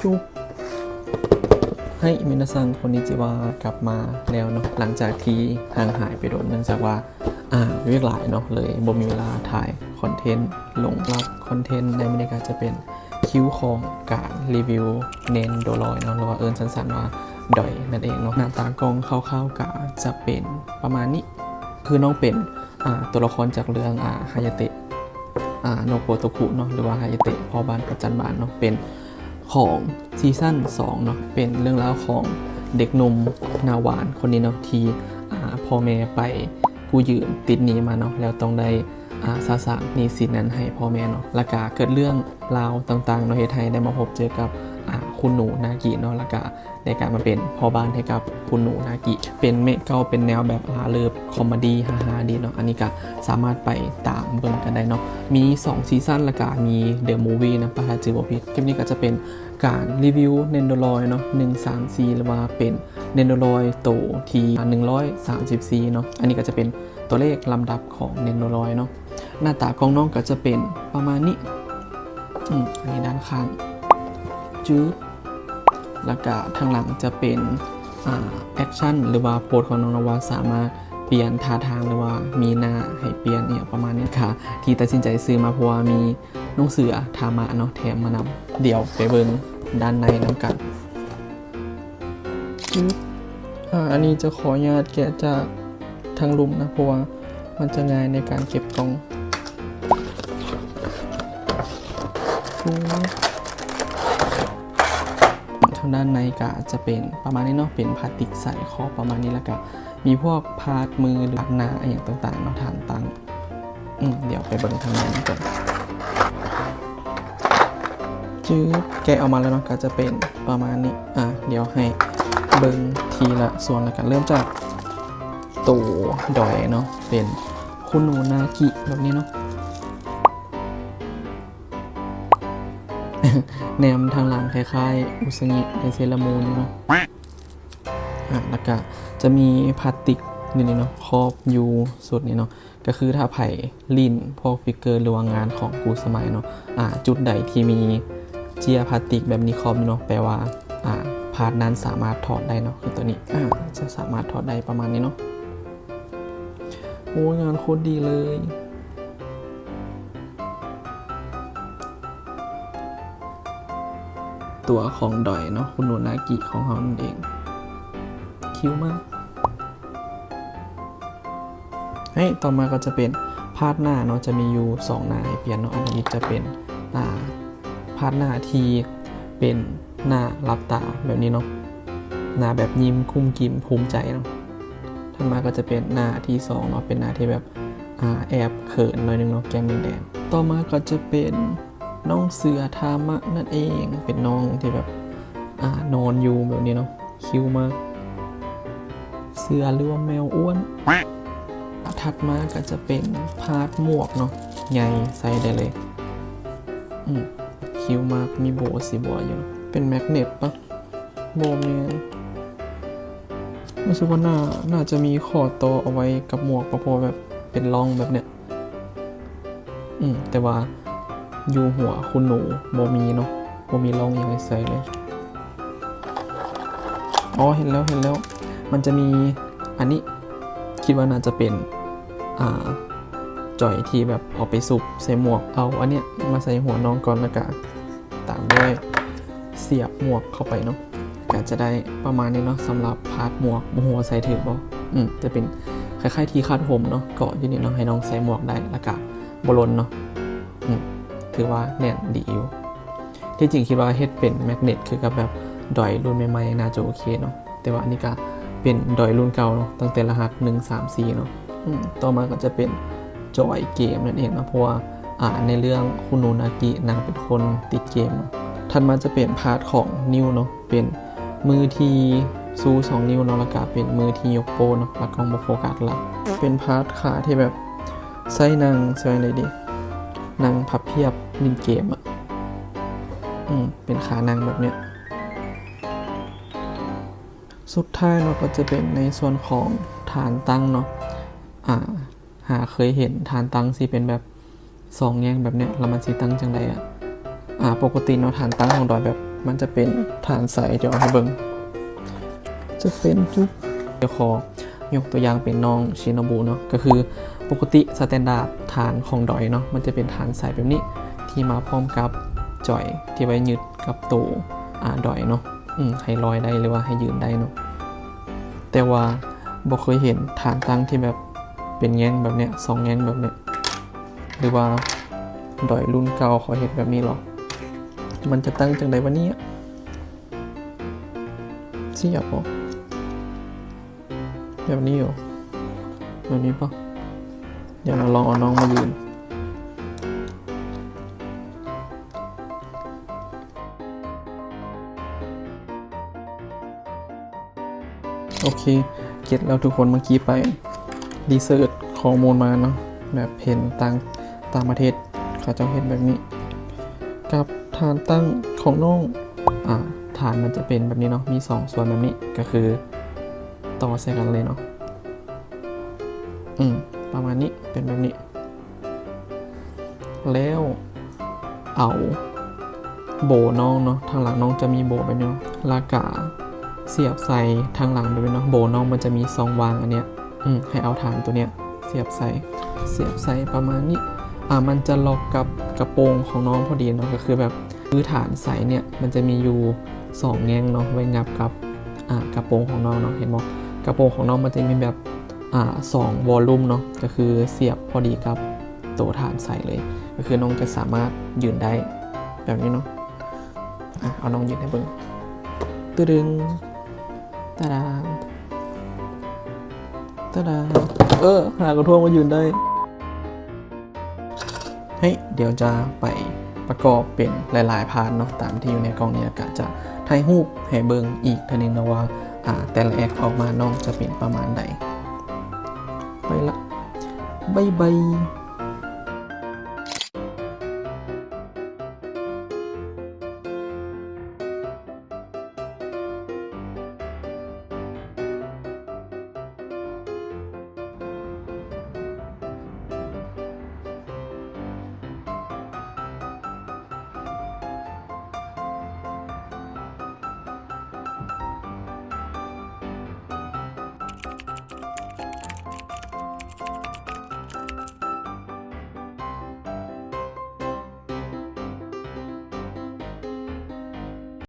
จุ๊บให้มินาซังคนนิจิวากลับมาแล้วเนาะหลังจากที่ห่างหายไปโดนเนื่องจากว่าเรียกหลายเนาะเลยบ่มีเวลาถ่ายคอนเทนต์ลงรับคอนเทนต์ในบรรยากาศจะเป็นคิวของการรีวิวเนนโดรอยเนาะหรือว่าสั้นๆว่าดอยนั่นเองเนาะหน้าตากล้องคร่าวๆก็จะเป็นประมาณนี้คือน้องเป็นตัวละครจากเรื่องฮายาเตะโนโกโตคุเนาะหรือว่าฮายาเตะพ่อบ้านประจันบานเนาะเป็นของซีซั่น2เนาะเป็นเรื่องราวของเด็กหนุ่มนาหวานคนนี้เนาะที่พ่อแม่ไปกู้ยืมติดหนี้มาเนาะแล้วต้องได้สาสางหนี้สินนั้นให้พ่อแม่เนาะแล้วก็เกิดเรื่องราวต่างๆเนาะเฮ็ดให้ได้มาพบเจอกับคุณหนูนากิเนาะแล้วก็ในการมาเป็นพ่อบ้านให้กับคุณหนูนากิเป็นเมฆเก่าเป็นแนวแบบเลิฟคอมเมดี้ฮาๆดีเนาะอันนี้ก็สามารถไปตามเบิ่งกันได้เนาะมี2ซีซั่นแล้วก็มีเดอะมูฟวี่นะถ้าจือบ่ผิดคลิปนี้ก็จะเป็นการรีวิวเนนโดรอยเนาะ1 3 4หรือว่าเป็นเนนโดรอยโตที่134เนาะอันนี้ก็จะเป็นตัวเลขลำดับของเนนโดรอยเนาะหน้าตาของน้องก็จะเป็นประมาณนี้อันนี้ด้านข้างจื๊ดแล้วก็ทางหลังจะเป็นแอคชั่นหรือว่าโพสของน้องนวาสามารถเปลี่ยนท่าทางหรือว่ามีหน้าให้เปลี่ยนเนี่ยประมาณนี้ค่ะที่ตัดสินใจซื้อมาเพราะว่ามีน้องเสือทามะเนาะแถมมานำเดี๋ยวไปเบิ่งด้านในน้ำกันอันนี้จะขออนุญาตแกะจากทางลุมนะเพราะว่ามันจะง่ายในการเก็บกล่องทางด้านในก็จะเป็นประมาณนี้เนาะเป็นพลาสติกใส่คอประมาณนี้แล้วก็มีพวกพาดมือหรือหน้าอย่างต่างๆเนาะฐานตั้งเดี๋ยวไปเบิ่งทางในก่อนจื้อแกะออกมาแล้วเนาะก็จะเป็นประมาณนี้เดี๋ยวให้เบิ่งทีละส่วนแล้วกันเริ่มจากตัวดอยเนาะเป็นคุณหนูนากิแบบนี้เนาะแนมทางหลังคล้ายๆอุซงิในเซรามูนเนาะแล้วก็จะมีพลาสติกนี่เนาะครอบอยู่สุดนี่เนาะก็คือถ้าไผ่ลิ้นพวกฟิกเกอร์หรือว่างานของกูสมัยเนาะจุดใดที่มีเจียพลาสติกแบบนี้ครอบเนาะแปลว่าพาร์ทนั้นสามารถถอดได้เนาะคือตัวนี้จะสามารถถอดได้ประมาณนี้เนาะโอ้งานโคตรดีเลยตัวของดอยเนาะคุณโนนากิของเขานั่นเองคิ้วมากต่อมาก็จะเป็นพาดหน้าเนาะจะมีอยู่2หน้าให้เปลี่ยนเนาะอันนี้จะเป็นพาดหน้าที่เป็นหน้ารับตาแบบนี้เนาะหน้าแบบยิ้มคุ้มกิ้มภูมิใจเนาะถัดมาก็จะเป็นหน้าที่2เนาะเป็นหน้าที่แบบแอบเขินหน่อยนึงเนาะแก้มแดงๆต่อมาก็จะเป็นน้องเสือทามะนั่นเองเป็นน้องที่แบบนอนอยู่แบบนี้เนาะคิ้วมากเสือหรือว่าแมวอ้วนถัดมาก็จะเป็นพาดหมวกเนาะใหญ่ใส่ได้เลยคิ้วมากมีโบสีบัวอยู่เป็นแมกเนตปะโบเมนรู้สึกว่าน่าจะมีขอดโตเอาไว้กับหมวกเพราะแบบเป็นร่องแบบเนี้ยแต่ว่าอยู่หัวคุณหนูโบมีเนาะโบมีร่องอย่างไรใส่เลยเห็นแล้วมันจะมีอันนี้คิดว่าน่าจะเป็นจ่อยที่แบบเอาไปสุบใส่หมวกเอาอันเนี้ยมาใส่หัวน้องก่อนแล้วก็ตามด้วยเสียบหมวกเข้าไปเนาะก็จะได้ประมาณนี้เนาะสำหรับพาร์ทหมวกหัวใส่ถือบ่จะเป็นคล้ายๆที่คาดผมเนาะเกาะอยู่นี่เนาะให้น้องใส่หมวกได้แล้วก็บลนเนาะถือว่าแน่นดีอยู่ที่จริงคิดว่าเฮ็ดเป็นแมกเนตคือกับแบบดอยรุ่นใหม่ๆน่าจะโอเคเนาะแต่ว่าอันนี้ก็เป็นดอยรุ่นเก่าเนาะตั้งแต่รหัส134เนาะต่อมาก็จะเป็นจอยเกมนั่นเองนะเพราะว่าในเรื่องคุณโนนากินางเป็นคนติดเกมเนาะถัดมาจะเป็นพาร์ทของนิ้วเนาะเป็นมือที่สู้2นิ้วเนาะแล้วก็เป็นมือที่ยกโป้เนาะแล้วก็มาโฟกัสละเป็นพาร์ทขาที่แบบใส่นางใส่อะไรดีนางพับเพียบลินเกมเป็นขานางแบบเนี้ยสุดท้ายเราก็จะเป็นในส่วนของฐานตั้งเนาะหาเคยเห็นฐานตั้งสิเป็นแบบ2แง่งแบบเนี้ยแล้วมันสิตั้งจังไดปกติเนาะฐานตั้งของดอยแบบ มันจะเป็นฐานใสเดี๋ยวเอาให้เบิ่งจะเป็นจุ๊บเดี๋ยวขอยกตัวอย่างเป็นน้องชินบุเนาะก็คือปกติสแตนดาร์ดฐานของดอยเนาะมันจะเป็นฐานใสแบบนี้ที่มาพร้อมกับจอยที่ไว้ยึดกับตัวดอยเนาะให้ลอยได้หรือว่าให้ยืนได้เนาะแต่ว่าบ่เคยเห็นฐานตั้งที่แบบเป็นแง่งแบบเนี้ย2แง่งแบบเนี้ยหรือว่าดอยรุ่นเก่าเขาเห็นแบบนี้หรอมันจะตั้งจังใดวะเนี่ยเสียบปะแบบนี้เหรอแบบนี้ปะเดี๋ยวเราลองเอาน้องมายืนโอเคเก็ตแล้วทุกคนเมื่อกี้ไปรีเสิร์ชข้อมูลมาเนาะแบบเห็นต่างประเทศเขาจะเห็นแบบนี้กับฐานตั้งของน้องฐานมันจะเป็นแบบนี้เนาะมี2ส่วนแบบนี้ก็คือต่อใส่กันเลยเนาะประมาณนี้เป็นแบบนี้แล้วเอาโบน้องเนาะทางหลังน้องจะมีโบแบบนี้เนาะลากาเสียบใส่ทางหลังด้วยเนาะโบน้องมันจะมีซองวางอันเนี้ยให้เอาฐานตัวเนี้ยเสียบใส่ประมาณนี้มันจะล็อกกับกระโปรงของน้องพอดีเนาะก็คือแบบพื้นฐานใสเนี่ยมันจะมีอยู่2แง่งเนาะไว้งับกับกระโปรงของน้องเนาะเห็นไหมกระโปรงของน้องมันจะมีแบบ2วอลลุ่มเนาะก็คือเสียบพอดีกับตัวฐานใสเลยก็คือน้องจะสามารถยืนได้แบบนี้เนาะเอาน้องยืนให้เบิ่งตึงตาดาหากระท่วงมายืนได้เดี๋ยวจะไปประกอบเป็นหลายๆพาร์ทเนาะตามที่อยู่ในกล่องนี้ก็จะถ่ายรูปให้เบิ่งอีกทีนึงนะว่าแต่ละแอคออกมาน้องจะเป็นประมาณใดไปละบ๊ายบาย